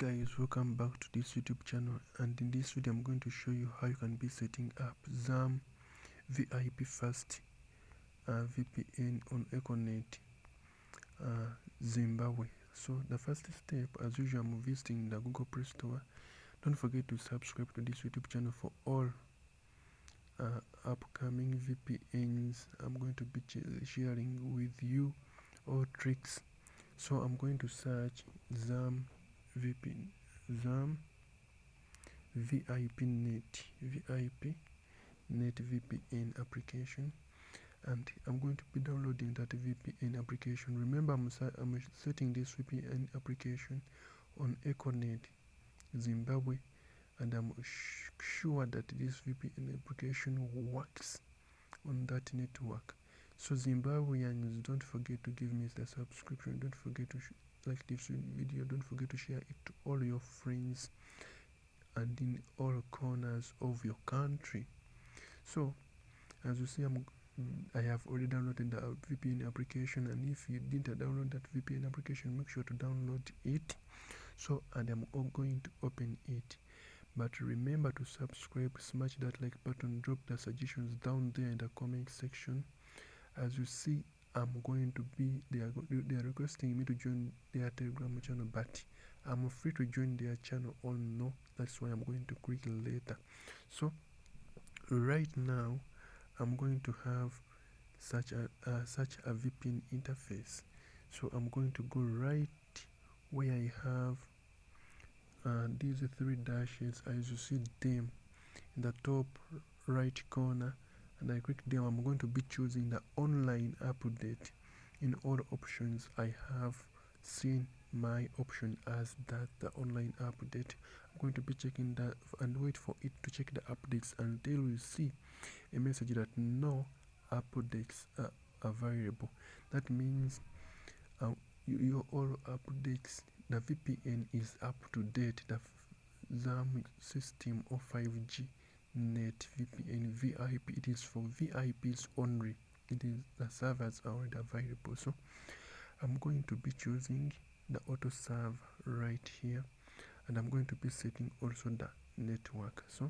Guys, welcome back to this YouTube channel, and in this video I'm going to show you how you can be setting up ZAM VIP Fast VPN on Econet Zimbabwe. So the first step, as usual, I'm visiting the Google Play Store. Don't forget to subscribe to this YouTube channel for all upcoming VPNs I'm going to be sharing with you, all tricks. So I'm going to search ZAM VIP Net VPN application, and I'm going to be downloading that VPN application. Remember, I'm setting this VPN application on Econet Zimbabwe, and I'm sure that this VPN application works on that network. So Zimbabweans, don't forget to give me the subscription. Don't forget to like this video. Don't forget to share it to all your friends and in all corners of your country. So as you see, I have already downloaded the VPN application, and if you didn't download that VPN application, make sure to download it. So, and I'm going to open it. But remember to subscribe, smash that like button, drop the suggestions down there in the comment section. As you see, I'm going to be, they are requesting me to join their Telegram channel, but I'm free to join their channel or no. That's why I'm going to click later. So right now I'm going to have such a VPN interface. So I'm going to go right where I have these three dashes, as you see them in the top right corner, and I click them. I'm going to be choosing the online update. In all options, I have seen my option as that, the online update. I'm going to be checking that and wait for it to check the updates until we see a message that no updates are available. That means your all updates, the VPN is up to date. The ZAM system or 5G net VPN VIP, it is for VIPs only. It is, the servers are already available. So I'm going to be choosing the auto serve right here, and I'm going to be setting also the network. So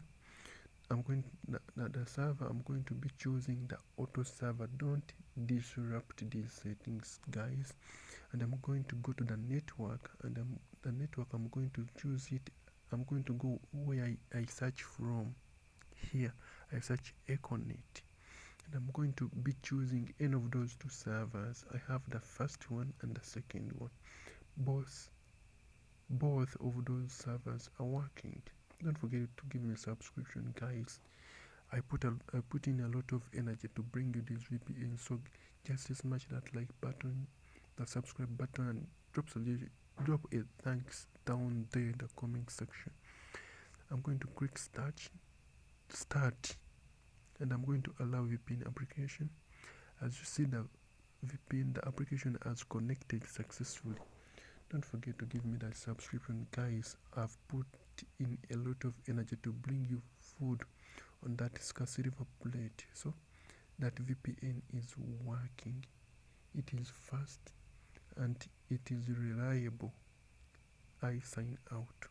I'm going the server, I'm going to be choosing the auto server. Don't disrupt these settings, guys. And I'm going to go to the network, and the network, I'm going to choose it. I'm going to go where I search from. Here I search Econet, and I'm going to be choosing any of those two servers. I have the first one and the second one. Both of those servers are working. Don't forget to give me a subscription, guys. I put in a lot of energy to bring you this VPN, so just smash that like button, the subscribe button, and drop a thanks down there in the comment section. I'm going to click start, and I'm going to allow VPN application. As you see, the VPN, the application has connected successfully. Don't forget to give me that subscription, guys. I've put in a lot of energy to bring you food on that silver plate. So that VPN is working. It is fast and it is reliable. I sign out.